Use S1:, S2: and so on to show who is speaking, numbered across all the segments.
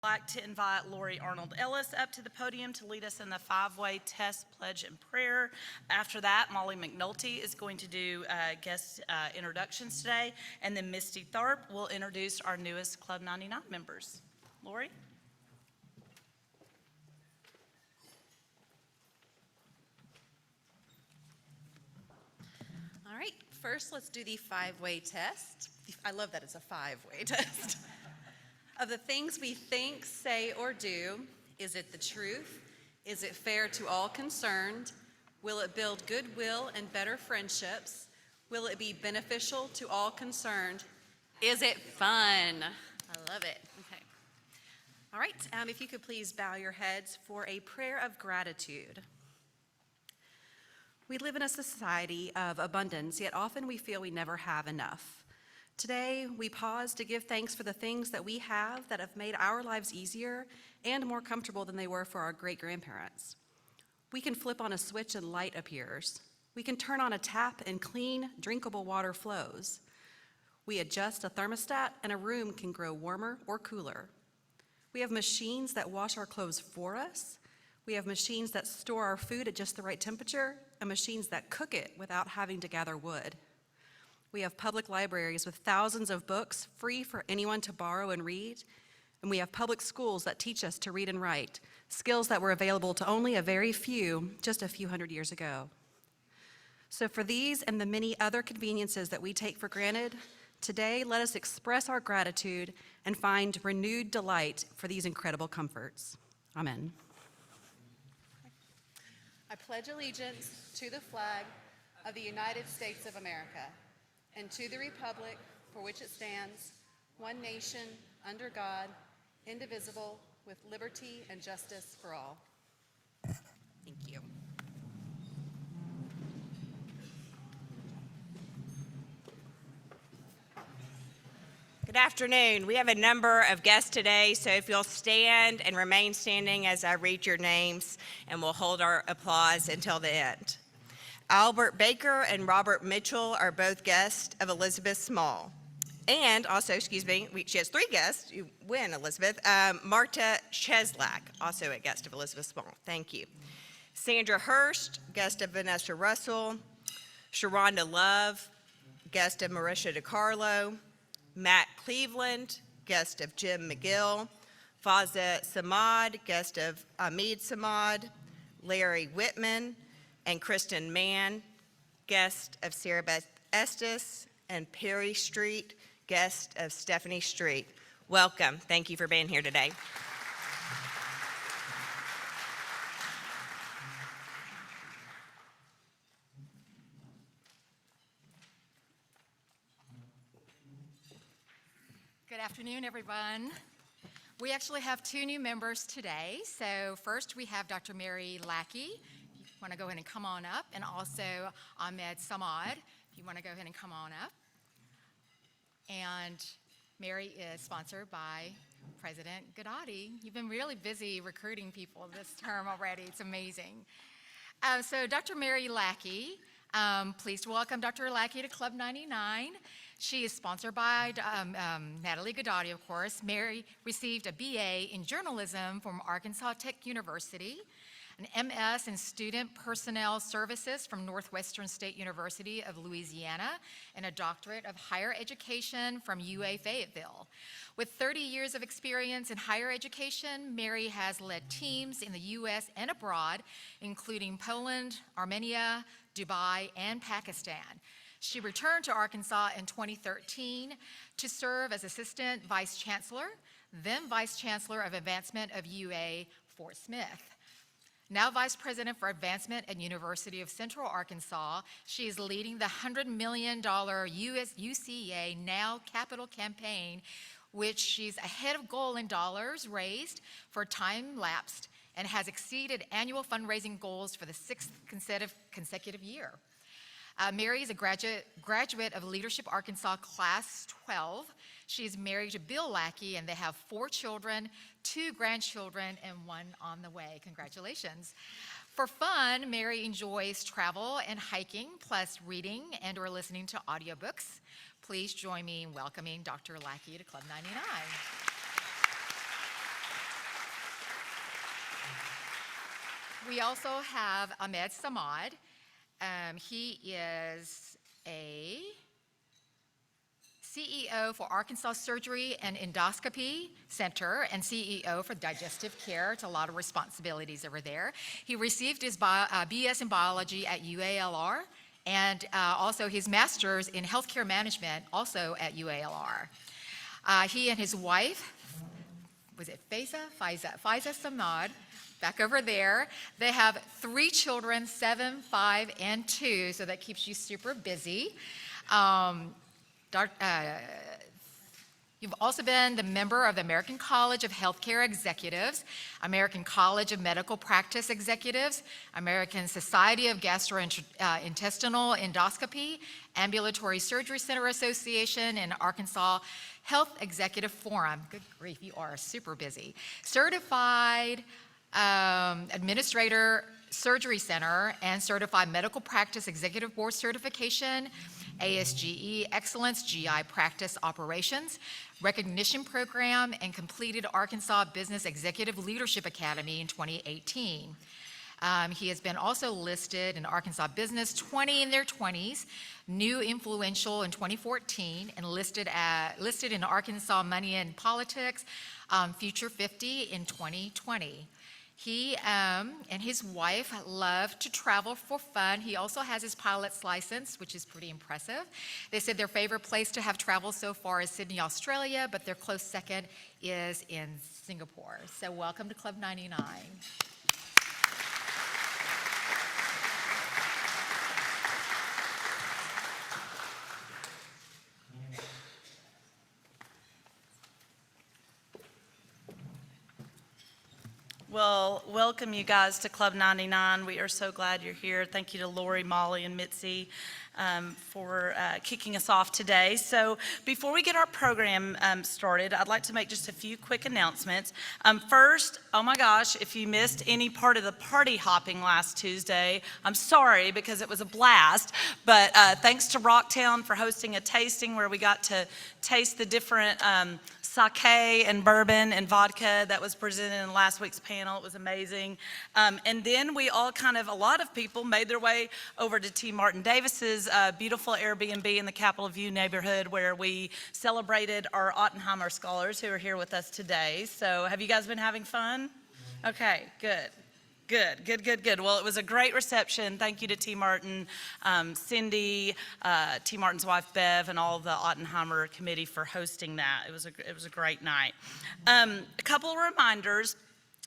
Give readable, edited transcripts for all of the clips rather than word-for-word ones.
S1: I'd like to invite Lori Arnold Ellis up to the podium to lead us in the five-way test, pledge, and prayer. After that, Molly McNulty is going to do guest introductions today, and then Misty Tharp will introduce our newest Club 99 members. Lori?
S2: All right, first let's do the five-way test. I love that it's a five-way test. Of the things we think, say, or do, is it the truth? Is it fair to all concerned? Will it build goodwill and better friendships? Will it be beneficial to all concerned? Is it fun? I love it. Okay. All right, if you could please bow your heads for a prayer of gratitude. We live in a society of abundance, yet often we feel we never have enough. Today, we pause to give thanks for the things that we have that have made our lives easier and more comfortable than they were for our great-grandparents. We can flip on a switch and light appears. We can turn on a tap and clean, drinkable water flows. We adjust a thermostat and a room can grow warmer or cooler. We have machines that wash our clothes for us. We have machines that store our food at just the right temperature and machines that cook it without having to gather wood. We have public libraries with thousands of books free for anyone to borrow and read. And we have public schools that teach us to read and write, skills that were available to only a very few just a few hundred years ago. So for these and the many other conveniences that we take for granted, today let us express our gratitude and find renewed delight for these incredible comforts. Amen. I pledge allegiance to the flag of the United States of America and to the republic for which it stands, one nation, under God, indivisible, with liberty and justice for all. Thank you.
S3: Good afternoon. We have a number of guests today, so if you'll stand and remain standing as I read your names, and we'll hold our applause until the end. Albert Baker and Robert Mitchell are both guests of Elizabeth Small. And also, she has three guests. You win, Elizabeth. Marta Cheslak, also a guest of Elizabeth Small. Thank you. Sandra Hurst, guest of Vanessa Russell. Sharonda Love, guest of Marisha DiCarlo. Matt Cleveland, guest of Jim McGill. Faza Samad, guest of Ahmed Samad. Larry Whitman and Kristen Mann, guest of Sarah Beth Estes. And Perry Street, guest of Stephanie Street. Welcome. Thank you for being here today.
S4: Good afternoon, everyone. We actually have two new members today. So first we have Dr. Mary Lackey. If you want to go ahead and come on up, and also Ahmed Samad, if you want to go ahead and come on up. And Mary is sponsored by President Gadati. You've been really busy recruiting people this term already. It's amazing. So Dr. Mary Lackey, pleased to welcome Dr. Lackey to Club 99. She is sponsored by Natalie Gadati, of course. Mary received a BA in journalism from Arkansas Tech University, an MS in Student Personnel Services from Northwestern State University of Louisiana, and a doctorate of higher education from UA Fayetteville. With 30 years of experience in higher education, Mary has led teams in the U.S. and abroad, including Poland, Armenia, Dubai, and Pakistan. She returned to Arkansas in 2013 to serve as Assistant Vice Chancellor, then Vice Chancellor of Advancement of UA Fort Smith. Now Vice President for Advancement at University of Central Arkansas, she is leading the $100 million UCA Now Capital campaign, which she's ahead of goal in dollars raised for time-lapsed and has exceeded annual fundraising goals for the sixth consecutive year. Mary is a graduate of Leadership Arkansas Class 12. She is married to Bill Lackey, and they have 4 children, 2 grandchildren, and 1 on the way. Congratulations. For fun, Mary enjoys travel and hiking, plus reading and or listening to audiobooks. Please join me in welcoming Dr. Lackey to Club 99. We also have Ahmed Samad. He is a CEO for Arkansas Surgery and Endoscopy Center and CEO for Digestive Care. It's a lot of responsibilities over there. He received his BS in biology at UALR and also his master's in healthcare management also at UALR. He and his wife, was it Faiza Samad, back over there. They have 3 children, 7, 5, and 2, so that keeps you super busy. You've also been the member of the American College of Healthcare Executives, American College of Medical Practice Executives, American Society of Gastrointestinal Endoscopy, Ambulatory Surgery Center Association, and Arkansas Health Executive Forum. Good grief, you are super busy. Certified Administrator Surgery Center and Certified Medical Practice Executive Board Certification, ASGE Excellence GI Practice Operations Recognition Program, and completed Arkansas Business Executive Leadership Academy in 2018. He has been also listed in Arkansas Business 20 in their 20s, New Influential in 2014, and listed in Arkansas Money and Politics, Future 50 in 2020. He and his wife love to travel for fun. He also has his pilot's license, which is pretty impressive. They said their favorite place to have traveled so far is Sydney, Australia, but their close second is in Singapore. So welcome to Club 99.
S1: Well, welcome you guys to Club 99. We are so glad you're here. Thank you to Lori, Molly, and Mitzi for kicking us off today. So before we get our program started, I'd like to make just a few quick announcements. First, oh my gosh, if you missed any part of the party hopping last Tuesday, I'm sorry because it was a blast. But thanks to Rocktown for hosting a tasting where we got to taste the different sake and bourbon and vodka that was presented in last week's panel. It was amazing. And then we all a lot of people made their way over to T. Martin Davis's beautiful Airbnb in the Capitol View neighborhood where we celebrated our Ottenheimer scholars who are here with us today. So have you guys been having fun? Okay, good. Good. Well, it was a great reception. Thank you to T. Martin, Cindy, T. Martin's wife, Bev, and all of the Ottenheimer committee for hosting that. It was a great night. A couple of reminders.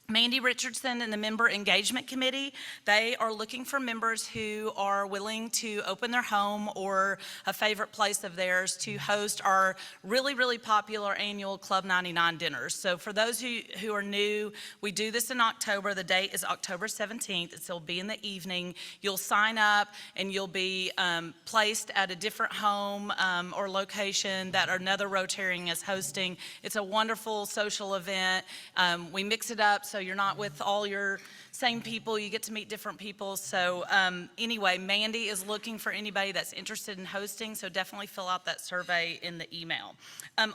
S1: Mandy Richardson and the Member Engagement Committee, they are looking for members who are willing to open their home or a favorite place of theirs to host our really, really popular annual Club 99 dinners. So for those who are new, we do this in October. The date is October 17th. It'll be in the evening. You'll sign up and you'll be placed at a different home or location that another Rotarian is hosting. It's a wonderful social event. We mix it up so you're not with all your same people. You get to meet different people. So anyway, Mandy is looking for anybody that's interested in hosting, so definitely fill out that survey in the email.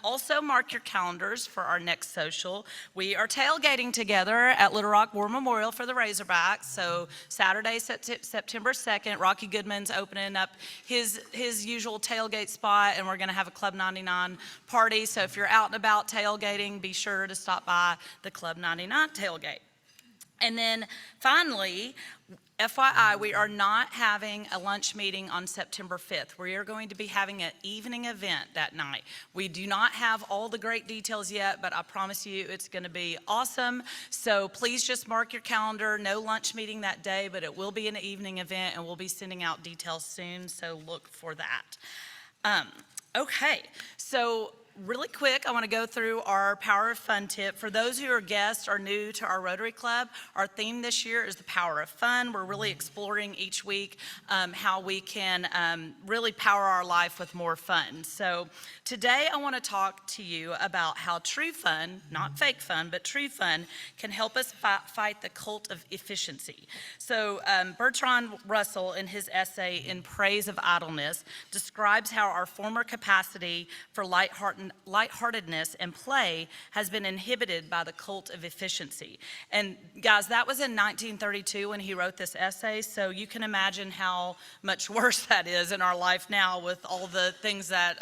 S1: Also mark your calendars for our next social. We are tailgating together at Little Rock War Memorial for the Razorbacks. So Saturday, September 2nd, Rocky Goodman's opening up his usual tailgate spot, and we're going to have a Club 99 party. So if you're out and about tailgating, be sure to stop by the Club 99 tailgate. And then finally, FYI, we are not having a lunch meeting on September 5th. We are going to be having an evening event that night. We do not have all the great details yet, but I promise you it's going to be awesome. So please just mark your calendar. No lunch meeting that day, but it will be an evening event, and we'll be sending out details soon, so look for that. Okay, so really quick, I want to go through our Power of Fun tip. For those who are guests or new to our Rotary Club, our theme this year is the Power of Fun. We're really exploring each week how we can really power our life with more fun. So today I want to talk to you about how true fun, not fake fun, but true fun can help us fight the cult of efficiency. So Bertrand Russell, in his essay In Praise of Idleness, describes how our former capacity for lighthearted lightheartedness and play has been inhibited by the cult of efficiency. And guys, that was in 1932 when he wrote this essay, so you can imagine how much worse that is in our life now with all the things that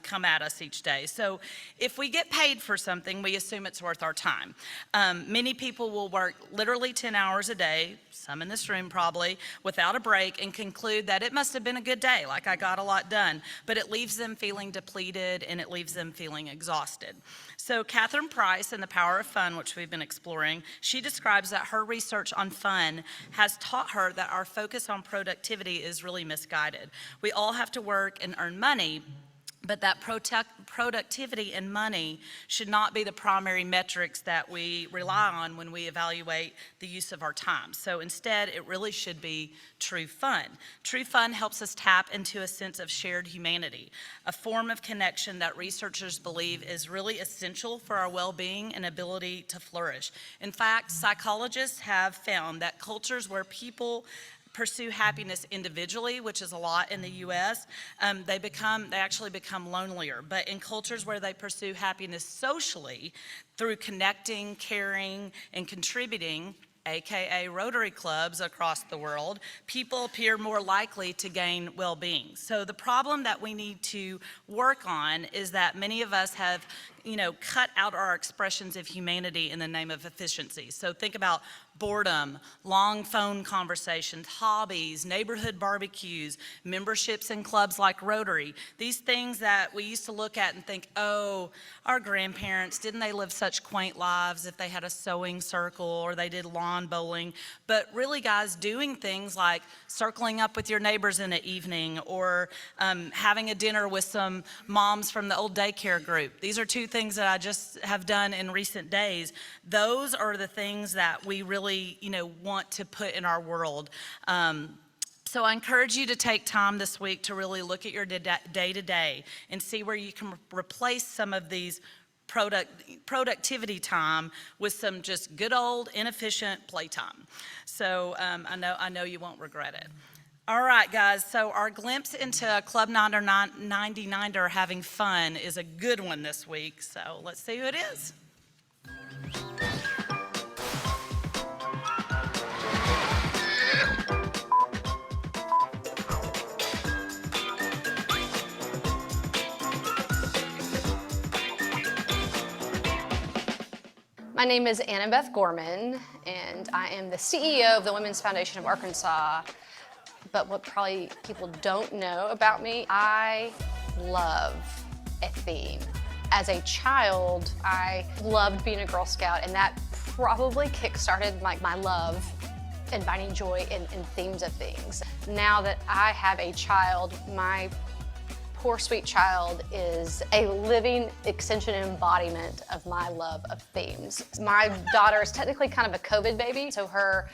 S1: come at us each day. So if we get paid for something, we assume it's worth our time. Many people will work literally 10 hours a day, some in this room probably, without a break, and conclude that it must have been a good day, like I got a lot done. But it leaves them feeling depleted, and it leaves them feeling exhausted. So Catherine Price in The Power of Fun, which we've been exploring, she describes that her research on fun has taught her that our focus on productivity is really misguided. We all have to work and earn money, but that productivity and money should not be the primary metrics that we rely on when we evaluate the use of our time. So instead, it really should be true fun. True fun helps us tap into a sense of shared humanity, a form of connection that researchers believe is really essential for our well-being and ability to flourish. In fact, psychologists have found that cultures where people pursue happiness individually, which is a lot in the U.S., they actually become lonelier. But in cultures where they pursue happiness socially through connecting, caring, and contributing, AKA Rotary clubs across the world, people appear more likely to gain well-being. So the problem that we need to work on is that many of us have cut out our expressions of humanity in the name of efficiency. So think about boredom, long phone conversations, hobbies, neighborhood barbecues, memberships in clubs like Rotary. These things that we used to look at and think, oh, our grandparents, didn't they live such quaint lives if they had a sewing circle or they did lawn bowling? But really, guys, doing things like circling up with your neighbors in the evening or having a dinner with some moms from the old daycare group. These are two things that I just have done in recent days. Those are the things that we really, want to put in our world. So I encourage you to take time this week to really look at your day-to-day and see where you can replace some of these productivity time with some just good old inefficient playtime. So I know you won't regret it. All right, guys, so our glimpse into Club 99er having fun is a good one this week, so let's see who it is.
S5: My name is Annabeth Gorman, and I am the CEO of the Women's Foundation of Arkansas. But what probably people don't know about me, I love a theme. As a child, I loved being a Girl Scout, and that probably kick-started my love and finding joy in themes of things. Now that I have a child, my poor sweet child is a living extension and embodiment of my love of themes. My daughter is technically kind of a COVID baby, so her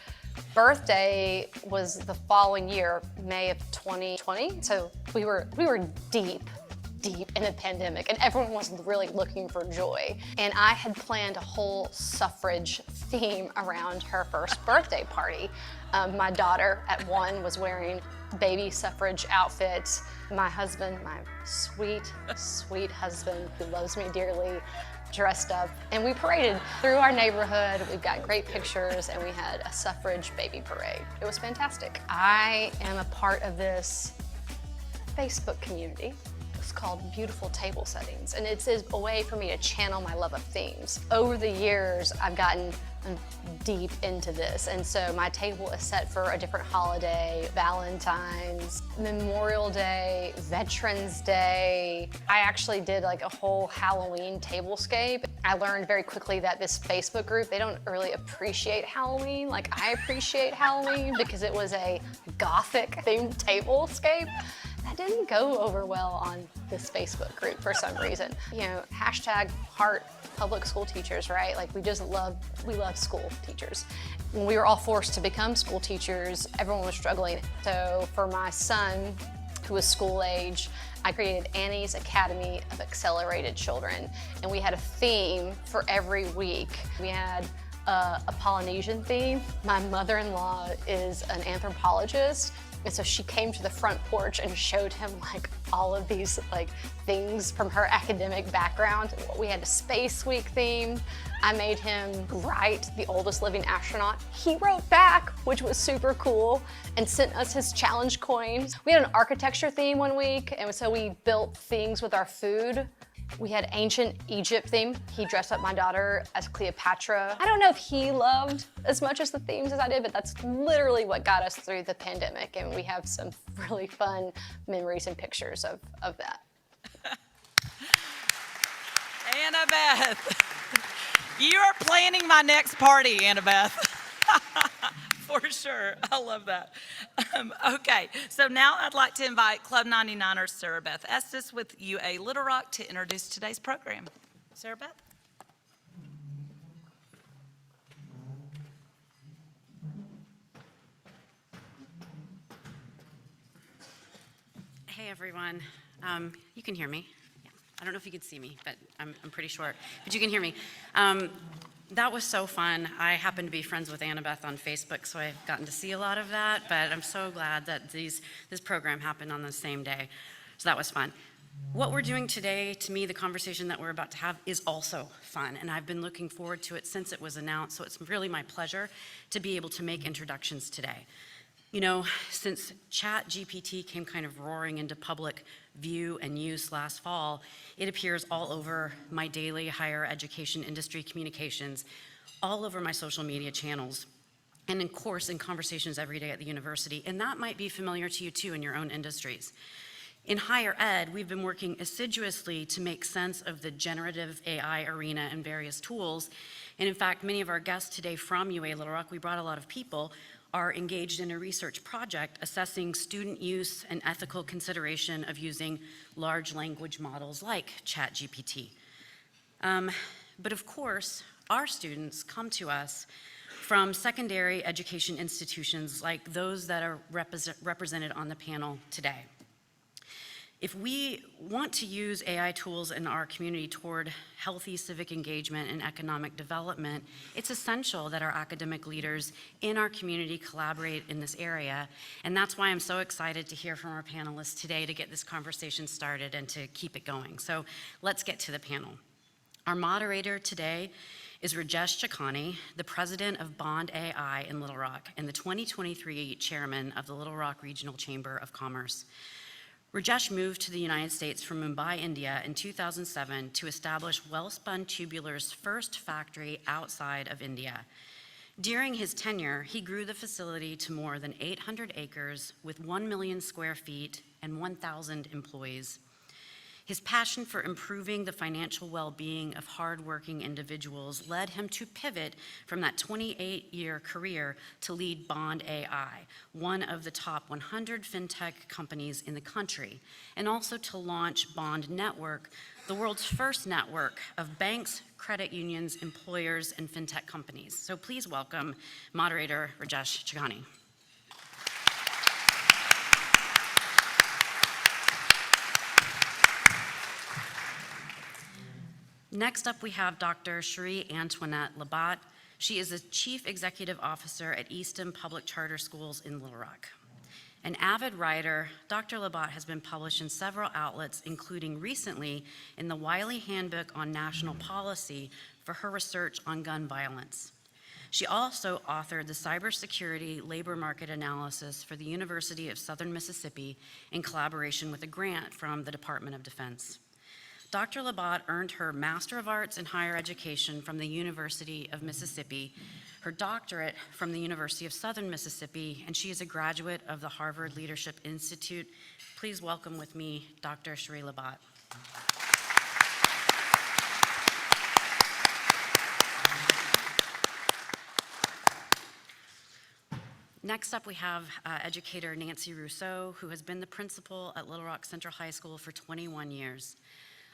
S5: birthday was the following year, May of 2020. So we were deep in the pandemic, and everyone was really looking for joy. And I had planned a whole suffrage theme around her first birthday party. My daughter at 1 was wearing baby suffrage outfits. My husband, my sweet, sweet husband who loves me dearly, dressed up, and we paraded through our neighborhood. We've got great pictures, and we had a suffrage baby parade. It was fantastic. I am a part of this Facebook community. It's called Beautiful Table Settings, and it's a way for me to channel my love of themes. Over the years, I've gotten deep into this, and so my table is set for a different holiday: Valentine's, Memorial Day, Veterans Day. I actually did like a whole Halloween tablescape. I learned very quickly that this Facebook group, they don't really appreciate Halloween like I appreciate Halloween, because it was a gothic themed tablescape. That didn't go over well on this Facebook group for some reason. Hashtag heart public school teachers, right? Like we love school teachers. When we were all forced to become school teachers, everyone was struggling. So for my son, who was school age, I created Annie's Academy of Accelerated Children. And we had a theme for every week. We had a Polynesian theme. My mother-in-law is an anthropologist. And so she came to the front porch and showed him like all of these like things from her academic background. We had a Space Week theme. I made him write the oldest living astronaut. He wrote back, which was super cool, and sent us his challenge coins. We had an architecture theme one week, and so we built things with our food. We had ancient Egypt theme. He dressed up my daughter as Cleopatra. I don't know if he loved as much as the themes as I did, but that's literally what got us through the pandemic, and we have some really fun memories and pictures of that.
S1: Annabeth, you are planning my next party, Annabeth. For sure. I love that. Okay, so now I'd like to invite Club 99er Sarah Beth Estes with UA Little Rock to introduce today's program. Sarah Beth?
S6: Hey everyone, you can hear me. Yeah. I don't know if you can see me, but I'm pretty short, but you can hear me. That was so fun. I happen to be friends with Annabeth on Facebook, so I've gotten to see a lot of that, but I'm so glad that this program happened on the same day. So that was fun. What we're doing today, to me, the conversation that we're about to have is also fun, and I've been looking forward to it since it was announced, so it's really my pleasure to be able to make introductions today. You know, since ChatGPT came kind of roaring into public view and use last fall, it appears all over my daily higher education industry communications, all over my social media channels, and of course in conversations every day at the university. And that might be familiar to you too in your own industries. In higher ed, we've been working assiduously to make sense of the generative AI arena and various tools. And in fact, many of our guests today from UA Little Rock, we brought a lot of people, are engaged in a research project assessing student use and ethical consideration of using large language models like ChatGPT. But of course, our students come to us from secondary education institutions like those that are represented on the panel today. If we want to use AI tools in our community toward healthy civic engagement and economic development, it's essential that our academic leaders in our community collaborate in this area. And that's why I'm so excited to hear from our panelists today to get this conversation started and to keep it going. So let's get to the panel. Our moderator today is Rajesh Chakani, the president of Bond AI in Little Rock and the 2023 chairman of the Little Rock Regional Chamber of Commerce. Rajesh moved to the United States from Mumbai, India in 2007 to establish Wellspun Tubular's first factory outside of India. During his tenure, he grew the facility to more than 800 acres with 1 million square feet and 1,000 employees. His passion for improving the financial well-being of hardworking individuals led him to pivot from that 28-year career to lead Bond AI, one of the top 100 fintech companies in the country, and also to launch Bond Network, the world's first network of banks, credit unions, employers, and fintech companies. So please welcome moderator Rajesh Chakani. Next up, we have Dr. Cherie Antoinette Labat. She is the Chief Executive Officer at Easton Public Charter Schools in Little Rock. An avid writer, Dr. Labat has been published in several outlets, including recently in the Wiley Handbook on National Policy for her research on gun violence. She also authored the Cybersecurity Labor Market Analysis for the University of Southern Mississippi in collaboration with a grant from the Department of Defense. Dr. Labat earned her Master of Arts in Higher Education from the University of Mississippi, her doctorate from the University of Southern Mississippi, and she is a graduate of the Harvard Leadership Institute. Please welcome with me Dr. Cherie Labat. Next up, we have educator Nancy Rousseau, who has been the principal at Little Rock Central High School for 21 years.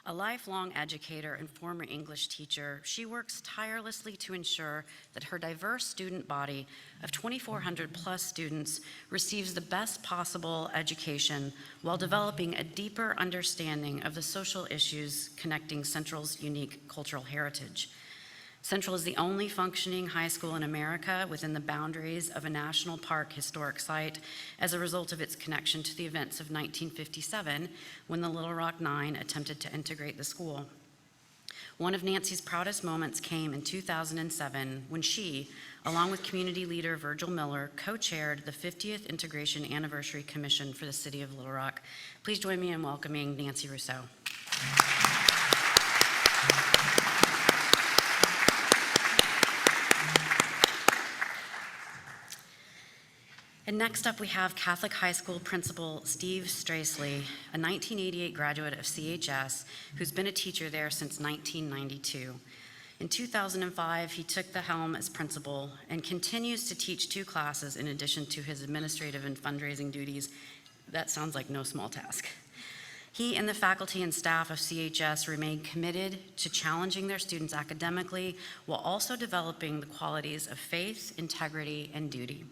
S6: A lifelong educator and former English teacher, she works tirelessly to ensure that her diverse student body of 2,400 plus students receives the best possible education while developing a deeper understanding of the social issues connecting Central's unique cultural heritage. Central is the only functioning high school in America within the boundaries of a national park historic site as a result of its connection to the events of 1957 when the Little Rock Nine attempted to integrate the school. One of Nancy's proudest moments came in 2007 when she, along with community leader Virgil Miller, co-chaired the 50th Integration Anniversary Commission for the City of Little Rock. Please join me in welcoming Nancy Rousseau. And next up, we have Catholic High School Principal Steve Stracely, a 1988 graduate of CHS who's been a teacher there since 1992. In 2005, he took the helm as principal and continues to teach 2 classes in addition to his administrative and fundraising duties. That sounds like no small task. He and the faculty and staff of CHS remain committed to challenging their students academically while also developing the qualities of faith, integrity, and duty.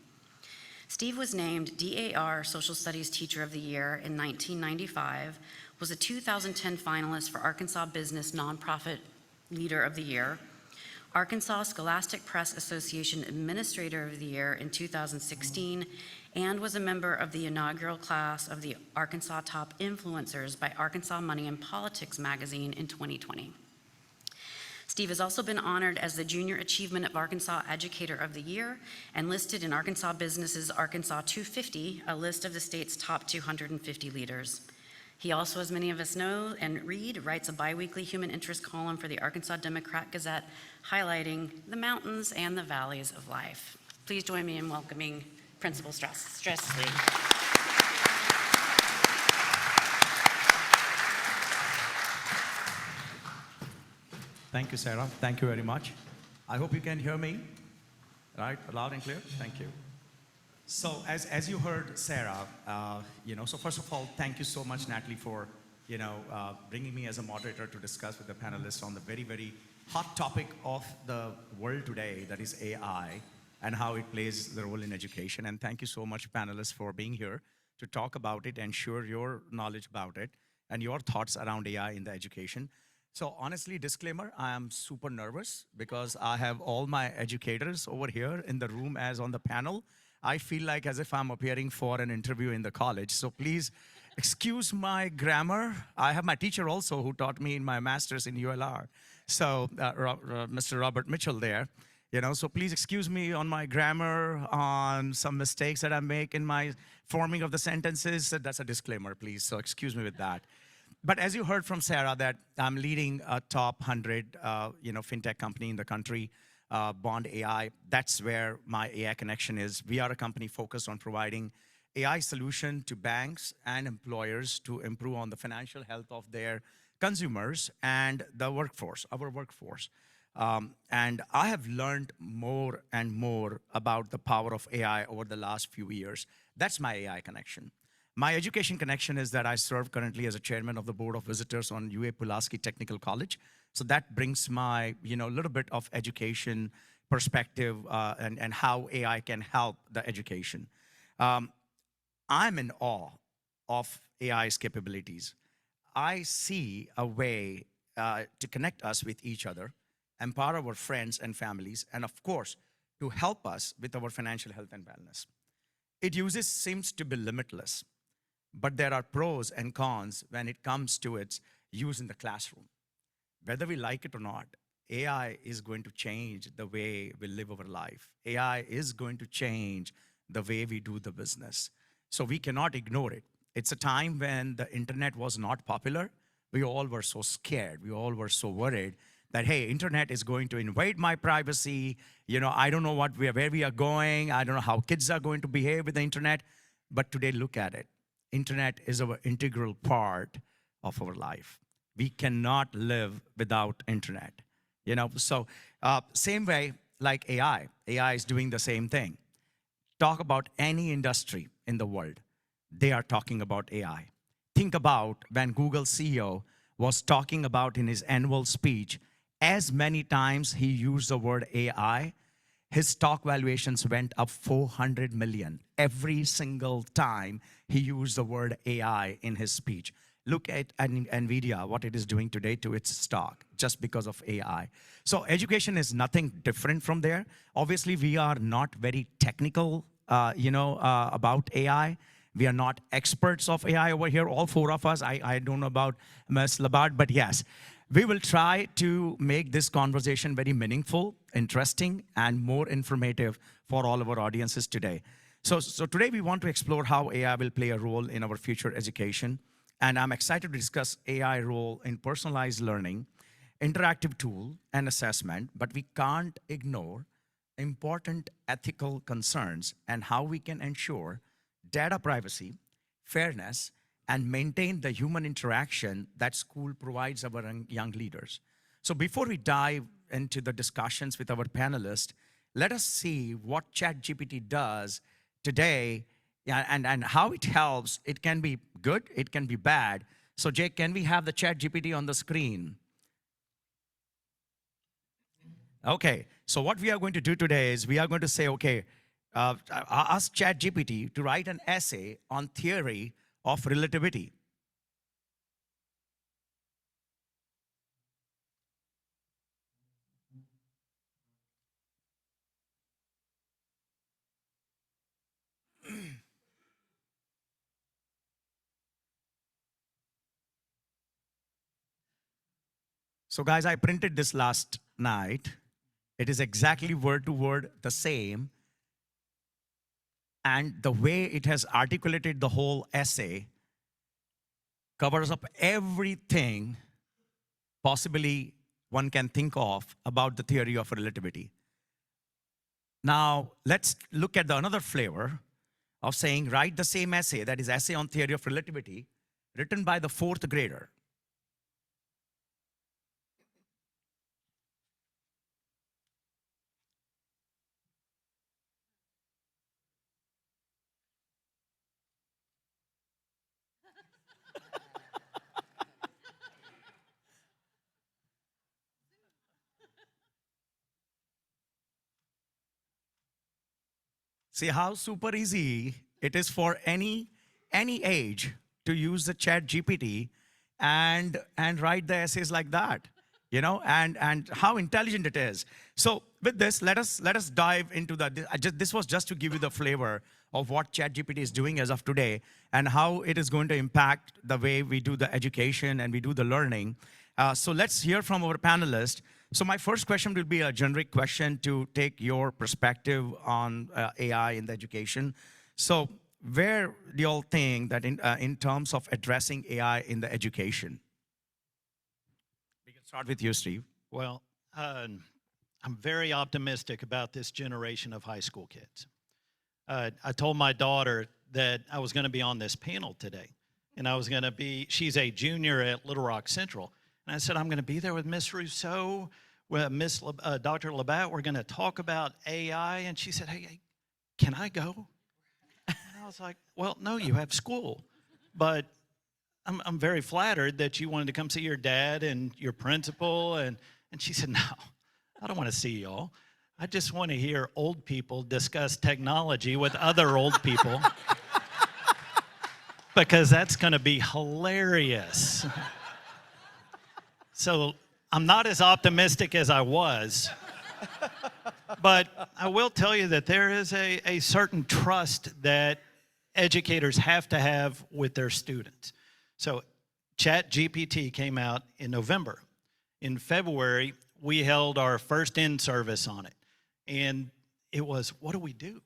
S6: Steve was named DAR Social Studies Teacher of the Year in 1995, was a 2010 finalist for Arkansas Business Nonprofit Leader of the Year, Arkansas Scholastic Press Association Administrator of the Year in 2016, and was a member of the inaugural class of the Arkansas Top Influencers by Arkansas Money and Politics magazine in 2020. Steve has also been honored as the Junior Achievement of Arkansas Educator of the Year and listed in Arkansas Business's Arkansas 250, a list of the state's top 250 leaders. He also, as many of us know and read, writes a biweekly human interest column for the Arkansas Democrat-Gazette, highlighting the mountains and the valleys of life. Please join me in welcoming Principal Stracely.
S7: Thank you, Sarah. Thank you very much. I hope you can hear me, right? Loud and clear. Thank you. So as you heard, Sarah, so first of all, thank you so much, Natalie, for, bringing me as a moderator to discuss with the panelists on the very, very hot topic of the world today, that is AI, and how it plays the role in education. And thank you so much, panelists, for being here to talk about it and share your knowledge about it and your thoughts around AI in the education. So honestly, disclaimer, I am super nervous because I have all my educators over here in the room as on the panel. I feel like as if I'm appearing for an interview in the college. So please excuse my grammar. I have my teacher also who taught me in my master's in ULR. So Mr. Robert Mitchell there, so please excuse me on my grammar, on some mistakes that I make in my forming of the sentences. That's a disclaimer, please. So excuse me with that. But as you heard from Sarah, that I'm leading a top 100, fintech company in the country, Bond AI. That's where my AI connection is. We are a company focused on providing AI solution to banks and employers to improve on the financial health of their consumers and the workforce, our workforce. And I have learned more and more about the power of AI over the last few years. That's my AI connection. My education connection is that I serve currently as a chairman of the board of visitors on UA Pulaski Technical College. So that brings my, little bit of education perspective and how AI can help the education. I'm in awe of AI's capabilities. I see a way to connect us with each other, empower our friends and families, and of course, to help us with our financial health and wellness. Its uses seems to be limitless. But there are pros and cons when it comes to its use in the classroom. Whether we like it or not, AI is going to change the way we live our life. AI is going to change the way we do the business. So we cannot ignore it. It's a time when the internet was not popular. We all were so scared. We all were so worried that, hey, internet is going to invade my privacy. I don't know where we are going. I don't know how kids are going to behave with the internet. But today, look at it. Internet is our integral part of our life. We cannot live without internet. So same way like AI. AI is doing the same thing. Talk about any industry in the world. They are talking about AI. Think about when Google CEO was talking about in his annual speech, as many times he used the word AI, his stock valuations went up 400 million every single time he used the word AI in his speech. look at NVIDIA, what it is doing today to its stock, just because of AI. So education is nothing different from there. Obviously, we are not very technical, about AI. We are not experts of AI over here, all four of us. I don't know about Ms. Labard, but yes, we will try to make this conversation very meaningful, interesting, and more informative for all of our audiences today. So today we want to explore how AI will play a role in our future education. And I'm excited to discuss AI role in personalized learning, interactive tool, and assessment, but we can't ignore important ethical concerns and how we can ensure data privacy, fairness, and maintain the human interaction that school provides our young leaders. So before we dive into the discussions with our panelists, let us see what ChatGPT does today, yeah, and how it helps. It can be good, it can be bad. So Jake, can we have the ChatGPT on the screen? Okay, so what we are going to do today is we are going to say, okay, ask ChatGPT to write an essay on theory of relativity. So guys, I printed this last night. It is exactly word to word the same. And the way it has articulated the whole essay covers up everything possibly one can think of about the theory of relativity. Now, let's look at another flavor of saying, write the same essay, that is essay on theory of relativity, written by the fourth grader. See how super easy it is for any age to use the Chat GPT and write the essays like that, and how intelligent it is. So with this, let us dive into that. This was just to give you the flavor of what Chat GPT is doing as of today and how it is going to impact the way we do the education and we do the learning. So let's hear from our panelists. So my first question will be a generic question to take your perspective on AI in the education. So where do you all think that in terms of addressing AI in the education? We can start with you, Steve.
S8: Well, I'm very optimistic about this generation of high school kids. I told my daughter that I was going to be on this panel today, and she's a junior at Little Rock Central. And I said, I'm going to be there with Miss Rousseau, with Dr. Labatt. We're going to talk about AI. And she said, hey, can I go? And I was like, well, no, you have school. But I'm very flattered that you wanted to come see your dad and your principal. And she said, no, I don't want to see y'all. I just want to hear old people discuss technology with other old people. Because that's going to be hilarious. So I'm not as optimistic as I was, but I will tell you that there is a certain trust that educators have to have with their students. So ChatGPT came out in November. In February, we held our first in-service on it. And it was, what do we do?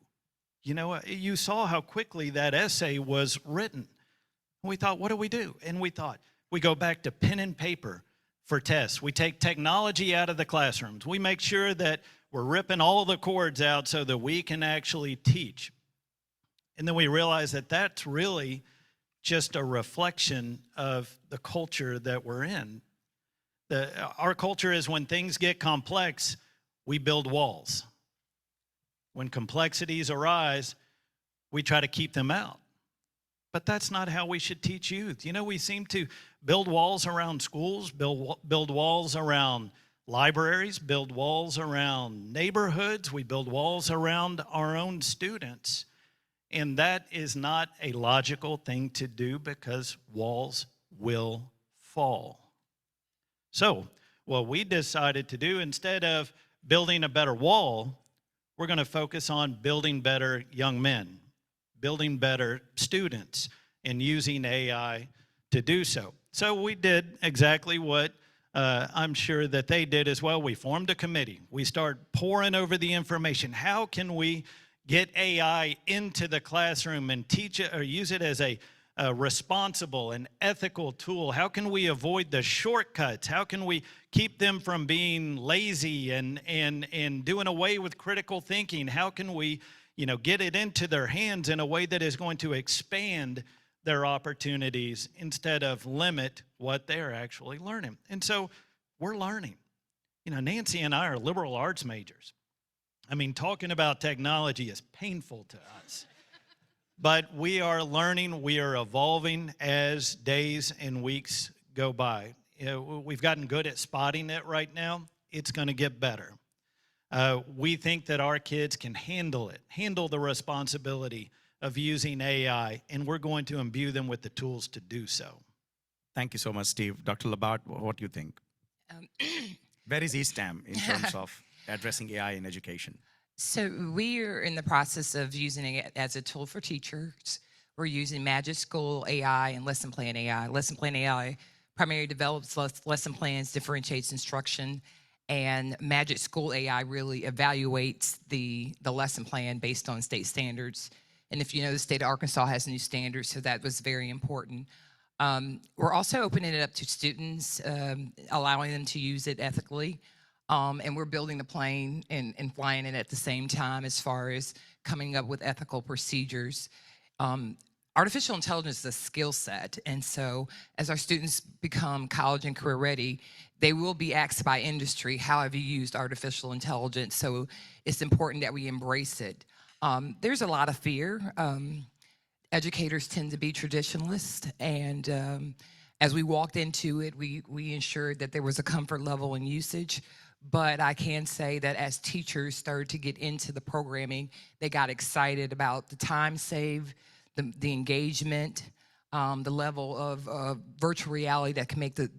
S8: You saw how quickly that essay was written. We thought, what do we do? And we thought, we go back to pen and paper for tests. We take technology out of the classrooms. We make sure that we're ripping all the cords out so that we can actually teach. And then we realize that that's really just a reflection of the culture that we're in. Our culture is when things get complex, we build walls. When complexities arise, we try to keep them out. But that's not how we should teach youth. We seem to build walls around schools, build walls around libraries, build walls around neighborhoods. We build walls around our own students. And that is not a logical thing to do because walls will fall. So, what we decided to do, instead of building a better wall, we're going to focus on building better young men, building better students, and using AI to do so. So we did exactly what I'm sure that they did as well. We formed a committee. We started poring over the information. How can we get AI into the classroom and teach it or use it as a responsible and ethical tool? How can we avoid the shortcuts? How can we keep them from being lazy and doing away with critical thinking? How can we, get it into their hands in a way that is going to expand their opportunities instead of limit what they're actually learning? And so we're learning. Nancy and I are liberal arts majors. I mean, talking about technology is painful to us. But we are learning, we are evolving as days and weeks go by. We've gotten good at spotting it right now. It's going to get better. We think that our kids can handle it, handle the responsibility of using AI, and we're going to imbue them with the tools to do so.
S7: Thank you so much, Steve. Dr. Labat, what do you think? Where is ESTAM in terms of addressing AI in education?
S9: So we are in the process of using it as a tool for teachers. We're using Magic School AI and Lesson Plan AI. Lesson Plan AI primarily develops lesson plans, differentiates instruction, and Magic School AI really evaluates the lesson plan based on state standards. And if you know, the state of Arkansas has new standards, so that was very important. We're also opening it up to students, allowing them to use it ethically. And we're building the plane and flying it at the same time as far as coming up with ethical procedures. Artificial intelligence is a skill set, and so as our students become college and career ready, they will be asked by industry, how have you used artificial intelligence? So it's important that we embrace it. There's a lot of fear. Educators tend to be traditionalists, and as we walked into it, we ensured that there was a comfort level in usage. But I can say that as teachers started to get into the programming, they got excited about the time saved, the engagement, the level of virtual reality that can make the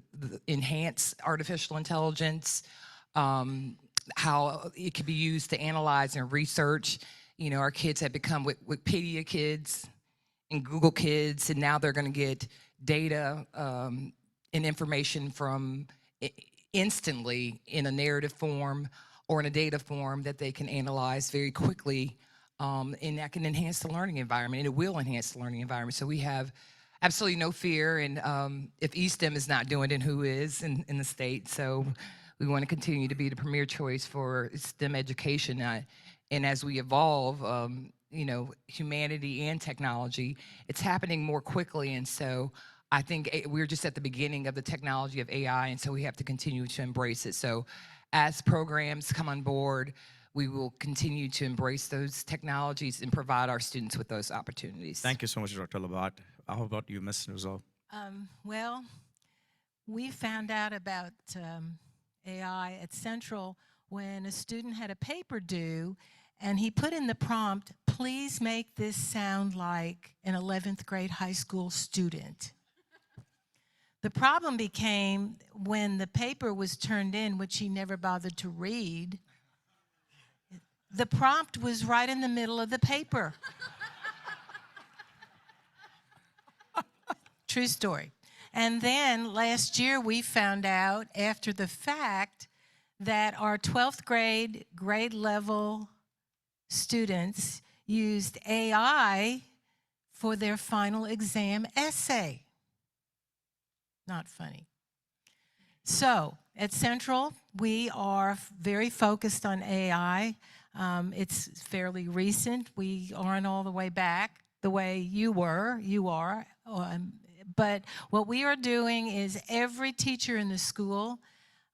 S9: enhance artificial intelligence, how it could be used to analyze and research. Our kids have become Wikipedia kids and Google kids, and now they're going to get data and information from instantly in a narrative form or in a data form that they can analyze very quickly, and that can enhance the learning environment, and it will enhance the learning environment. So we have absolutely no fear, and if eSTEM is not doing it, who is in the state? So we want to continue to be the premier choice for STEM education, and as we evolve, humanity and technology, it's happening more quickly, and so I think we're just at the beginning of the technology of AI, and so we have to continue to embrace it. So as programs come on board, we will continue to embrace those technologies and provide our students with those opportunities.
S7: Thank you so much, Dr. Labat. How about you, Ms. Rizal?
S10: Well, we found out about AI at Central when a student had a paper due, and he put in the prompt, please make this sound like an 11th grade high school student. The problem became when the paper was turned in, which he never bothered to read, the prompt was right in the middle of the paper. True story. And then last year we found out after the fact that our 12th grade level students used AI for their final exam essay. Not funny. So at Central, we are very focused on AI. It's fairly recent. We aren't all the way back the way you are. But what we are doing is every teacher in the school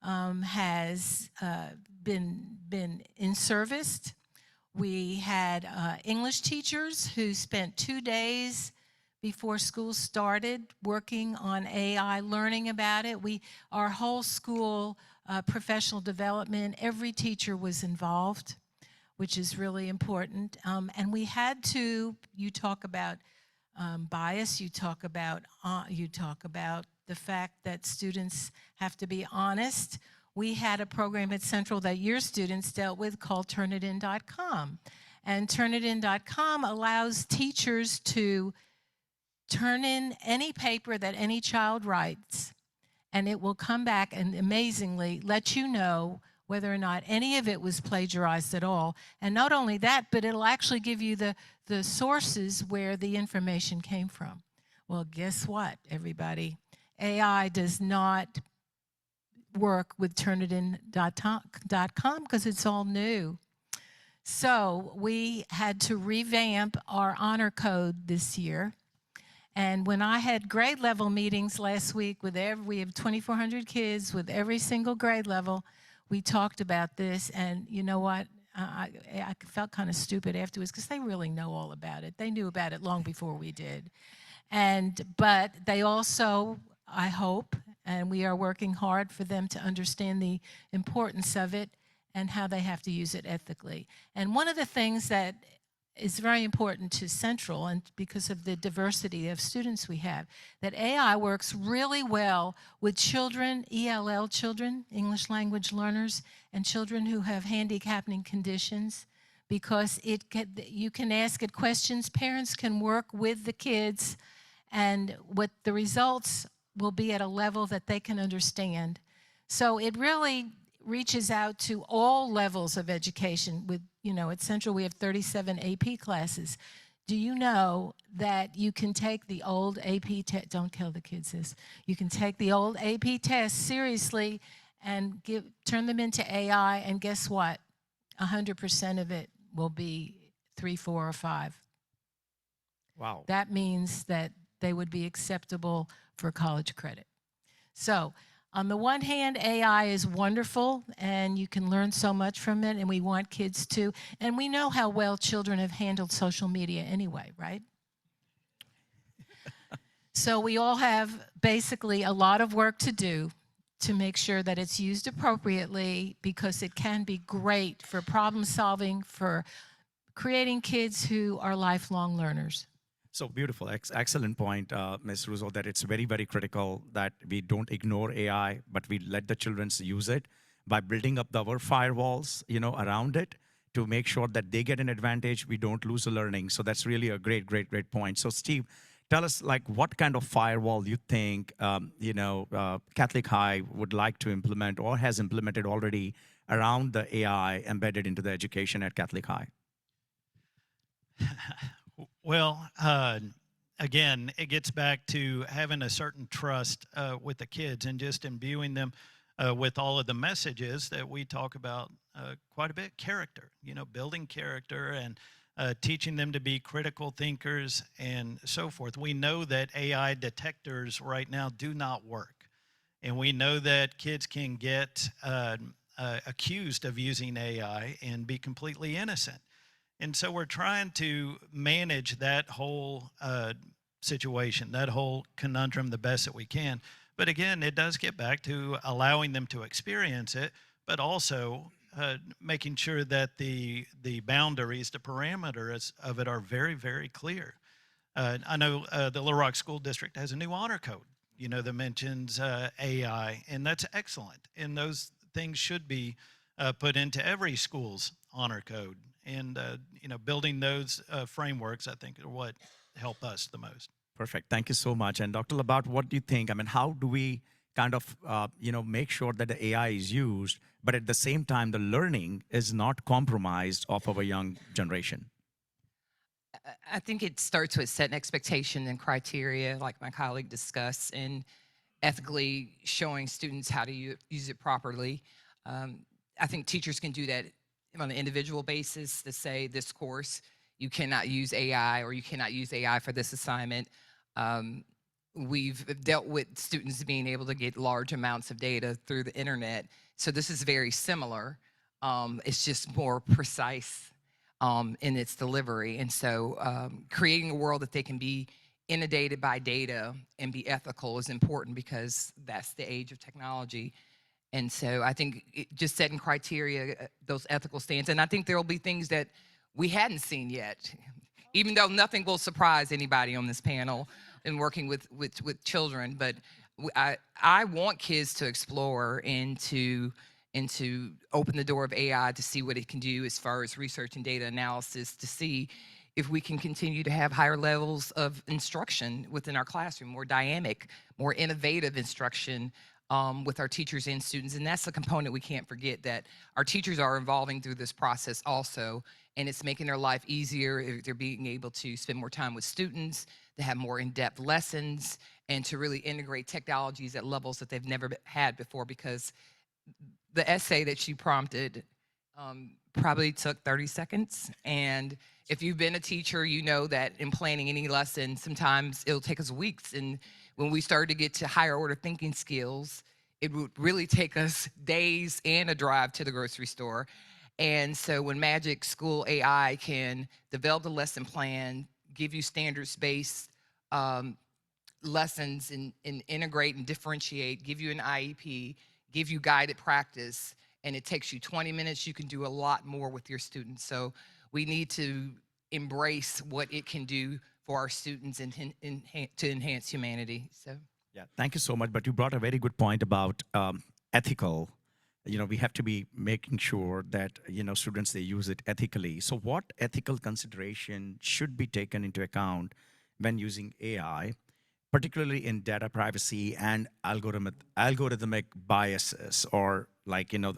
S10: has been in service. We had English teachers who spent 2 days before school started working on AI, learning about it. Our whole school professional development, every teacher was involved, which is really important. And we had to, you talk about bias. You talk about the fact that students have to be honest. We had a program at Central that your students dealt with called turnitin.com. And turnitin.com allows teachers to turn in any paper that any child writes, and it will come back and amazingly let you know whether or not any of it was plagiarized at all. And not only that, but it'll actually give you the sources where the information came from. Well, guess what, everybody? AI does not work with Turnitin.com because it's all new. So we had to revamp our honor code this year. And when I had grade level meetings last week we have 2,400 kids with every single grade level, we talked about this. And you know what? I felt kind of stupid afterwards because they really know all about it. They knew about it long before we did. But they also, I hope, and we are working hard for them to understand the importance of it and how they have to use it ethically. And one of the things that is very important to Central, and because of the diversity of students we have, that AI works really well with children, ELL children, English language learners, and children who have handicapping conditions, because you can ask it questions, parents can work with the kids, and what the results will be at a level that they can understand. So it really reaches out to all levels of education. With, at Central we have 37 AP classes. Do you know that you can take the old AP test, don't tell the kids this, you can take the old AP tests seriously and turn them into AI, and guess what? 100% of it will be 3, 4, or 5.
S7: Wow.
S10: That means that they would be acceptable for college credit. So on the one hand, AI is wonderful, and you can learn so much from it, and we want kids to. And we know how well children have handled social media anyway, right? So we all have basically a lot of work to do to make sure that it's used appropriately, because it can be great for problem solving, for creating kids who are lifelong learners.
S7: So beautiful, excellent point, Ms. Russo, that it's very, very critical that we don't ignore AI, but we let the children use it by building up our firewalls, around it to make sure that they get an advantage, we don't lose the learning. So that's really a great, great, great point. So Steve, tell us what kind of firewall you think, Catholic High would like to implement or has implemented already around the AI embedded into the education at Catholic High.
S8: Well, again, it gets back to having a certain trust with the kids and just imbuing them with all of the messages that we talk about quite a bit. Character, building character and teaching them to be critical thinkers and so forth. We know that AI detectors right now do not work. And we know that kids can get accused of using AI and be completely innocent. And so we're trying to manage that whole situation, that whole conundrum the best that we can. But again, it does get back to allowing them to experience it, but also making sure that the boundaries, the parameters of it are very, very clear. I know the Little Rock School District has a new honor code, that mentions AI, and that's excellent. And those things should be put into every school's honor code. And, building those frameworks, I think, are what help us the most.
S7: Perfect. Thank you so much. And Dr. Labat, what do you think? I mean, how do we kind of, make sure that the AI is used, but at the same time, the learning is not compromised of our young generation?
S9: I think it starts with setting expectation and criteria, like my colleague discussed, and ethically showing students how to use it properly. I think teachers can do that on an individual basis to say this course, you cannot use AI, or you cannot use AI for this assignment. We've dealt with students being able to get large amounts of data through the internet. So this is very similar. It's just more precise in its delivery. And so creating a world that they can be inundated by data and be ethical is important, because that's the age of technology. And so I think just setting criteria, those ethical stands, and I think there will be things that we hadn't seen yet. even though nothing will surprise anybody on this panel in working with children. But I want kids to explore and to open the door of AI to see what it can do as far as research and data analysis, to see if we can continue to have higher levels of instruction within our classroom, more dynamic, more innovative instruction with our teachers and students. And that's a component we can't forget, that our teachers are evolving through this process also, and it's making their life easier. They're being able to spend more time with students, to have more in-depth lessons, and to really integrate technologies at levels that they've never had before, because the essay that she prompted probably took 30 seconds. And if you've been a teacher, you know that in planning any lesson, sometimes it'll take us weeks. And when we started to get to higher order thinking skills, it would really take us days and a drive to the grocery store. And so when Magic School AI can develop the lesson plan, give you standards-based lessons, and integrate and differentiate, give you an IEP, give you guided practice, and it takes you 20 minutes, you can do a lot more with your students. So we need to embrace what it can do for our students and to enhance humanity. So
S7: Yeah, thank you so much. But you brought a very good point about ethical. We have to be making sure that, students, they use it ethically. So what ethical consideration should be taken into account when using AI, particularly in data privacy and algorithmic biases, or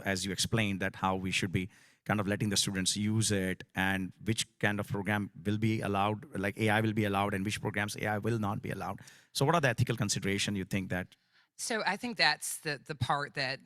S7: as you explained, that how we should be kind of letting the students use it, and which kind of program will be allowed, like AI will be allowed, and which programs AI will not be allowed. So what are the ethical considerations you think that?
S9: So I think that's the part that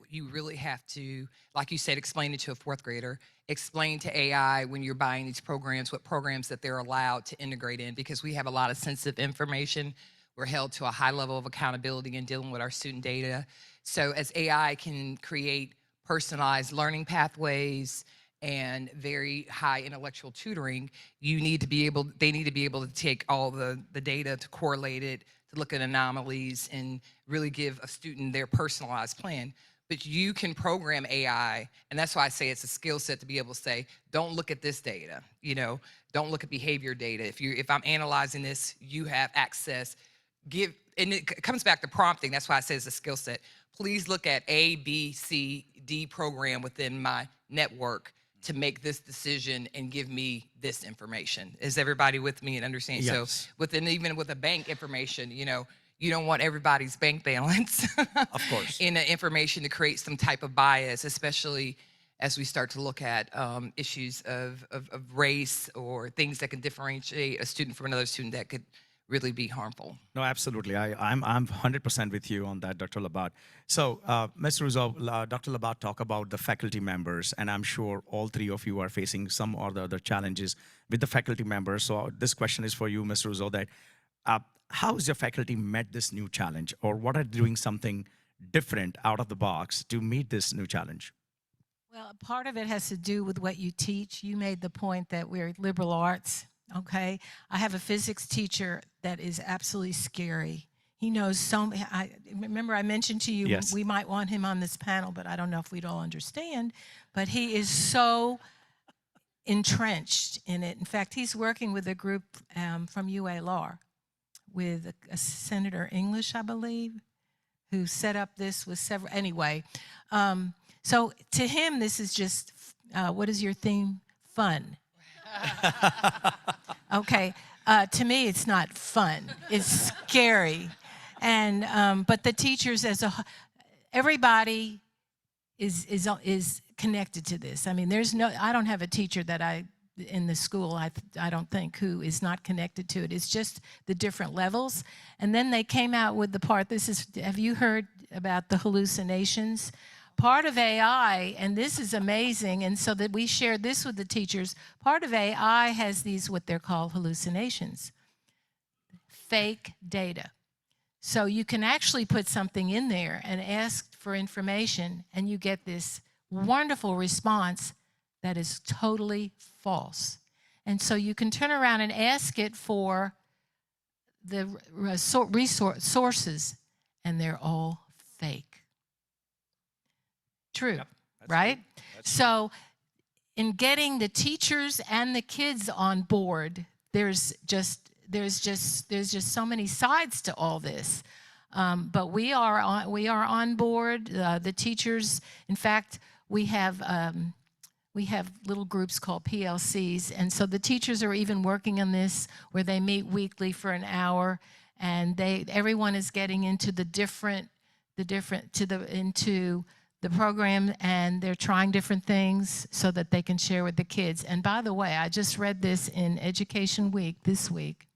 S9: you really have to, like you said, explain it to a fourth grader, explain to AI when you're buying these programs, what programs that they're allowed to integrate in, because we have a lot of sensitive information. We're held to a high level of accountability in dealing with our student data. So as AI can create personalized learning pathways and very high intellectual tutoring, they need to be able to take all the data, to correlate it, to look at anomalies, and really give a student their personalized plan. But you can program AI, and that's why I say it's a skill set to be able to say, don't look at this data, don't look at behavior data. If I'm analyzing this, you have access. And it comes back to prompting. That's why I say it's a skill set. Please look at A, B, C, D program within my network to make this decision and give me this information. Is everybody with me and understand?
S7: Yes.
S9: So even with the bank information, you don't want everybody's bank balance
S7: Of course.
S9: in the information to create some type of bias, especially as we start to look at issues of race, or things that can differentiate a student from another student that could really be harmful.
S7: No, absolutely. I'm 100% with you on that, Dr. Labat. So, Ms. Russo, Dr. Labat talked about the faculty members, and I'm sure all three of you are facing some or the other challenges with the faculty members. So this question is for you, Ms. Russo, that how has your faculty met this new challenge, or what are doing something different out of the box to meet this new challenge?
S10: Well, part of it has to do with what you teach. You made the point that we're liberal arts. Okay, I have a physics teacher that is absolutely scary. He knows so many. Remember I mentioned to you,
S7: Yes.
S10: we might want him on this panel, but I don't know if we'd all understand. But he is so entrenched in it. In fact, he's working with a group from UALR with a Senator English, I believe, who set up this with several. Anyway, so to him, this is just, what is your theme? Fun. Okay, to me, it's not fun. It's scary, and but the teachers everybody is connected to this. I mean, I don't have a teacher that in the school, I don't think, who is not connected to it. It's just the different levels. And then they came out with the part. Have you heard about the hallucinations? Part of AI, and this is amazing, and so that we shared this with the teachers, part of AI has these, what they're called hallucinations, fake data. So you can actually put something in there and ask for information, and you get this wonderful response that is totally false. And so you can turn around and ask it for the sources, and they're all fake. True,
S7: Yep,
S10: right?
S7: That's
S10: So in getting the teachers and the kids on board, there's just so many sides to all this. But we are on board. The teachers, in fact, we have little groups called PLCs, and so the teachers are even working on this, where they meet weekly for an hour, and everyone is getting into into the program, and they're trying different things so that they can share with the kids. And by the way, I just read this in Education Week this week.